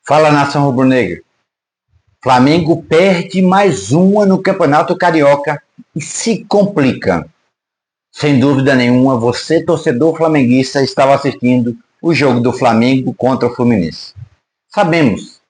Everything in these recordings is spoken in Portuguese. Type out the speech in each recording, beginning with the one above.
Fala, nação rubro-negra. Flamengo perde mais uma no Campeonato Carioca e se complica. Sem dúvida nenhuma, você, torcedor flamenguista, estava assistindo o jogo do Flamengo contra o Fluminense. Sabemos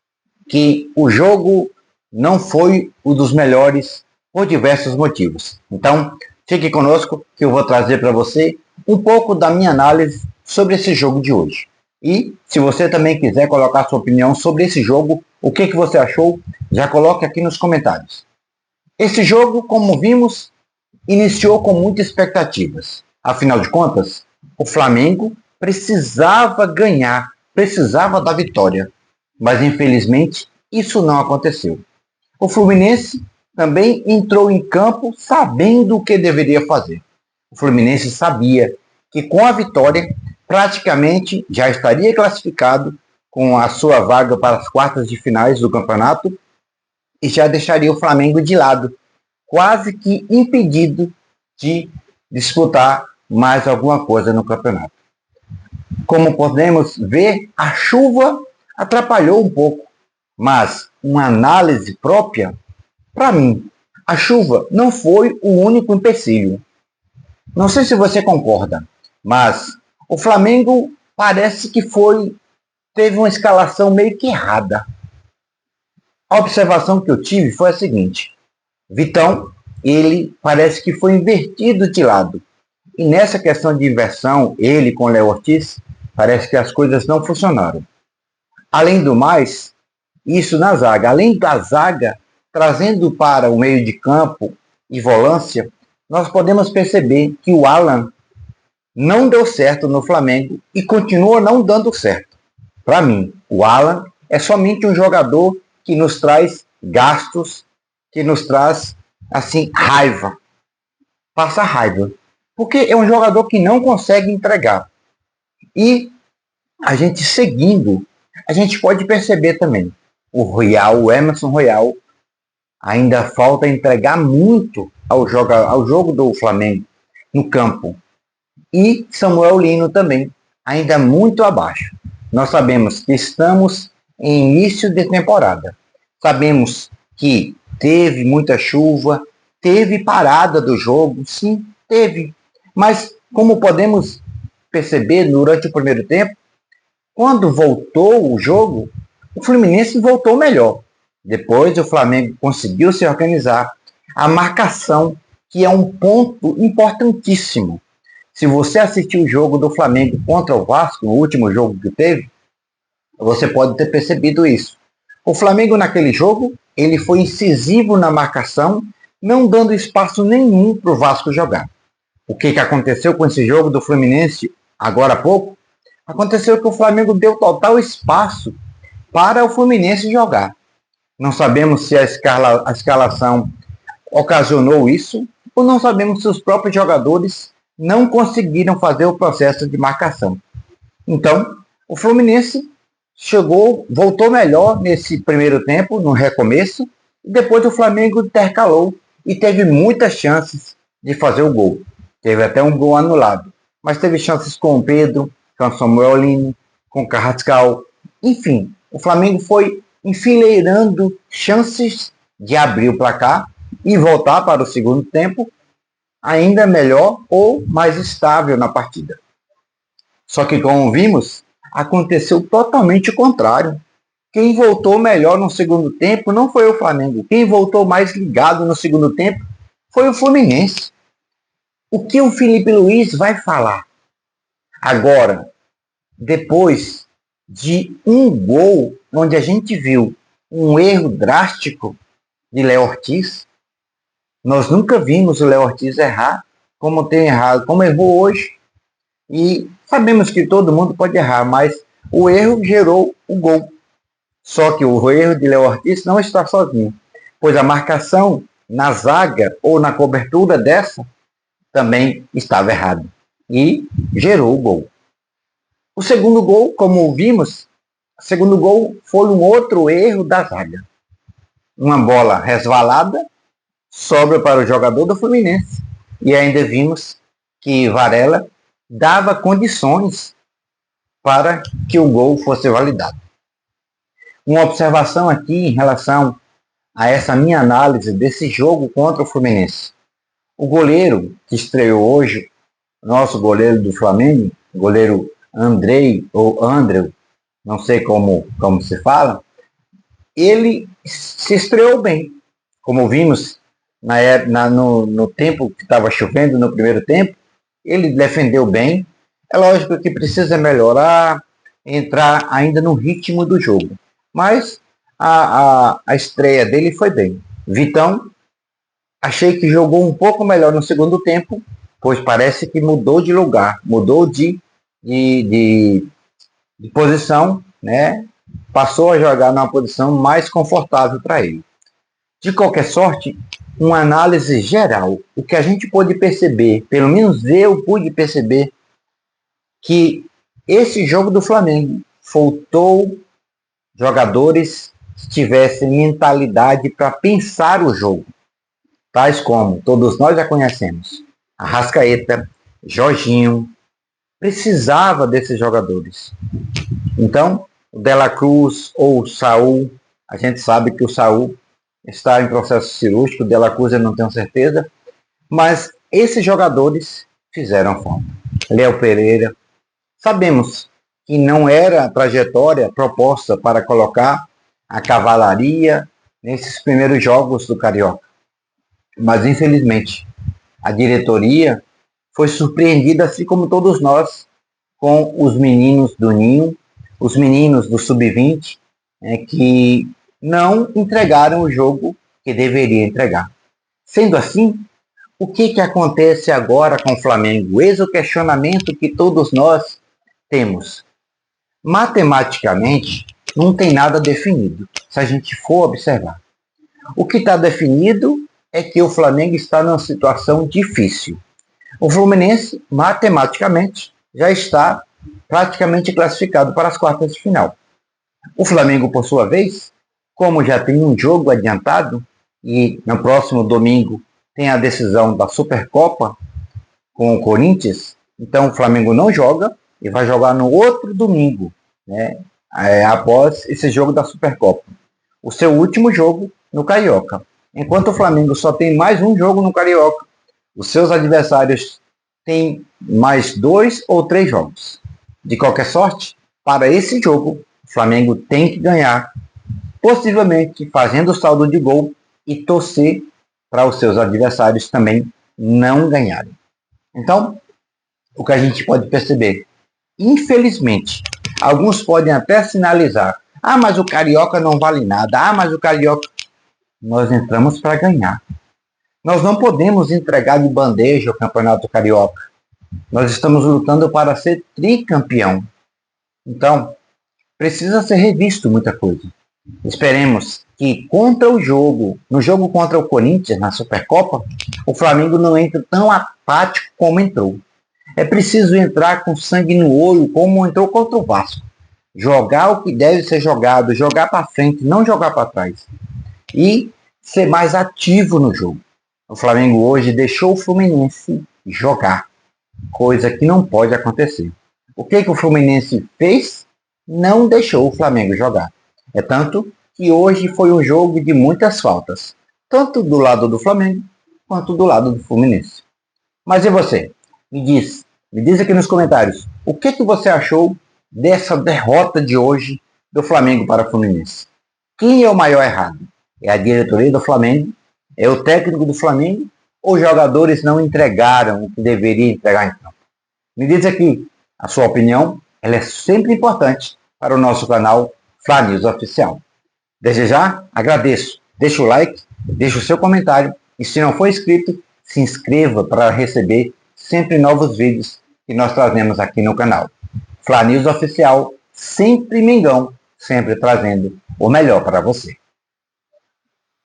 que o jogo não foi o dos melhores por diversos motivos. Então, fique conosco que eu vou trazer para você um pouco da minha análise sobre esse jogo de hoje. E se você também quiser colocar sua opinião sobre esse jogo, o que você achou, já coloque aqui nos comentários. Esse jogo, como vimos, iniciou com muitas expectativas. Afinal de contas, o Flamengo precisava ganhar, precisava da vitória. Mas infelizmente isso não aconteceu. O Fluminense também entrou em campo sabendo o que deveria fazer. O Fluminense sabia que com a vitória praticamente já estaria classificado com a sua vaga para as quartas de finais do campeonato e já deixaria o Flamengo de lado, quase que impedido de disputar mais alguma coisa no campeonato. Como podemos ver, a chuva atrapalhou um pouco, mas uma análise própria, para mim, a chuva não foi o único empecilho. Não sei se você concorda, mas o Flamengo parece que teve uma escalação meio que errada. A observação que eu tive foi a seguinte: Vitão, ele parece que foi invertido de lado. E nessa questão de inversão, ele com Léo Ortiz, parece que as coisas não funcionaram. Além do mais, isso na zaga. Além da zaga, trazendo para o meio de campo e volância, nós podemos perceber que o Alan não deu certo no Flamengo e continua não dando certo. Para mim, o Alan é somente um jogador que nos traz gastos, que nos traz, assim, raiva. Passa raiva. Porque é um jogador que não consegue entregar. E a gente seguindo, a gente pode perceber também. O Emerson Royal, ainda falta entregar muito ao jogo do Flamengo no campo. E Samuel Lino também, ainda muito abaixo. Nós sabemos que estamos em início de temporada. Sabemos que teve muita chuva, teve parada do jogo, sim, teve. Mas, como podemos perceber durante o primeiro tempo, quando voltou o jogo, o Fluminense voltou melhor. Depois o Flamengo conseguiu se organizar. A marcação, que é um ponto importantíssimo. Se você assistiu o jogo do Flamengo contra o Vasco, o último jogo que teve, você pode ter percebido isso. O Flamengo naquele jogo, ele foi incisivo na marcação, não dando espaço nenhum para o Vasco jogar. O que aconteceu com esse jogo do Fluminense agora há pouco? Aconteceu que o Flamengo deu total espaço para o Fluminense jogar. Não sabemos se a escalação ocasionou isso, ou não sabemos se os próprios jogadores não conseguiram fazer o processo de marcação. Então, o Fluminense voltou melhor nesse primeiro tempo, no recomeço, e depois o Flamengo intercalou e teve muitas chances de fazer o gol. Teve até um gol anulado, mas teve chances com o Pedro, com o Samuel Lino, com o Carrascal. Enfim, o Flamengo foi enfileirando chances de abrir o placar e voltar para o segundo tempo ainda melhor ou mais estável na partida. Só que, como vimos, aconteceu totalmente o contrário. Quem voltou melhor no segundo tempo não foi o Flamengo. Quem voltou mais ligado no segundo tempo foi o Fluminense. O que o Felipe Luiz vai falar agora, depois de um gol onde a gente viu um erro drástico de Léo Ortiz? Nós nunca vimos o Léo Ortiz errar como tem errado, como errou hoje. E sabemos que todo mundo pode errar, mas o erro gerou o gol. Só que o erro de Léo Ortiz não está sozinho, pois a marcação na zaga ou na cobertura dessa também estava errada e gerou o gol. O segundo gol, como vimos, o segundo gol foi um outro erro da zaga. Uma bola resvalada sobra para o jogador do Fluminense. E ainda vimos que Varela dava condições para que o gol fosse validado. Uma observação aqui em relação a essa minha análise desse jogo contra o Fluminense. O goleiro que estreou hoje, nosso goleiro do Flamengo, goleiro Andrei ou André, não sei como se fala, ele se estreou bem. Como vimos no tempo que estava chovendo, no primeiro tempo, ele defendeu bem. É lógico que precisa melhorar, entrar ainda no ritmo do jogo. Mas a estreia dele foi bem. Vitão, achei que jogou um pouco melhor no segundo tempo, pois parece que mudou de lugar, mudou de posição, né? Passou a jogar numa posição mais confortável para ele. De qualquer sorte, uma análise geral, o que a gente pôde perceber, pelo menos eu pude perceber, que esse jogo do Flamengo faltou jogadores que tivessem mentalidade para pensar o jogo, tais como todos nós já conhecemos, Arrascaeta, Jorginho, precisava desses jogadores. Então, o De La Cruz ou o Saul, a gente sabe que o Saul está em processo cirúrgico, o De La Cruz eu não tenho certeza, mas esses jogadores fizeram falta. Léo Pereira, sabemos que não era a trajetória proposta para colocar a cavalaria nesses primeiros jogos do Carioca, mas infelizmente a diretoria foi surpreendida, assim como todos nós, com os meninos do Ninho, os meninos do Sub-20, que não entregaram o jogo que deveria entregar. Sendo assim, o que acontece agora com o Flamengo? Eis o questionamento que todos nós temos. Matematicamente, não tem nada definido, se a gente for observar. O que está definido é que o Flamengo está numa situação difícil. O Fluminense, matematicamente, já está praticamente classificado para as quartas de final. O Flamengo, por sua vez, como já tem um jogo adiantado, e no próximo domingo tem a decisão da Supercopa com o Corinthians, então o Flamengo não joga e vai jogar no outro domingo, né, após esse jogo da Supercopa. O seu último jogo no Carioca. Enquanto o Flamengo só tem mais um jogo no Carioca, os seus adversários têm mais 2 ou 3 jogos. De qualquer sorte, para esse jogo, o Flamengo tem que ganhar, possivelmente fazendo o saldo de gol e torcer para os seus adversários também não ganharem. Então, o que a gente pode perceber, infelizmente, alguns podem até sinalizar: ah, mas o Carioca não vale nada, ah, mas o Carioca... Nós entramos para ganhar. Nós não podemos entregar de bandeja o Campeonato Carioca. Nós estamos lutando para ser tricampeão. Então, precisa ser revisto muita coisa. Esperemos que no jogo contra o Corinthians, na Supercopa, o Flamengo não entre tão apático como entrou. É preciso entrar com sangue no olho, como entrou contra o Vasco. Jogar o que deve ser jogado, jogar para frente, não jogar para trás. E ser mais ativo no jogo. O Flamengo hoje deixou o Fluminense jogar, coisa que não pode acontecer. O que o Fluminense fez? Não deixou o Flamengo jogar. É tanto que hoje foi um jogo de muitas faltas, tanto do lado do Flamengo quanto do lado do Fluminense. Mas e você? Me diz aqui nos comentários, o que você achou dessa derrota de hoje do Flamengo para o Fluminense? Quem é o maior errado? É a diretoria do Flamengo? É o técnico do Flamengo? Ou os jogadores não entregaram o que deveriam entregar em campo? Me diz aqui a sua opinião, ela é sempre importante para o nosso canal Fla News Oficial. Desde já, agradeço. Deixa o like, deixa o seu comentário e se não for inscrito, se inscreva para receber sempre novos vídeos que nós trazemos aqui no canal. Fla News Oficial, sempre Mengão, sempre trazendo o melhor para você.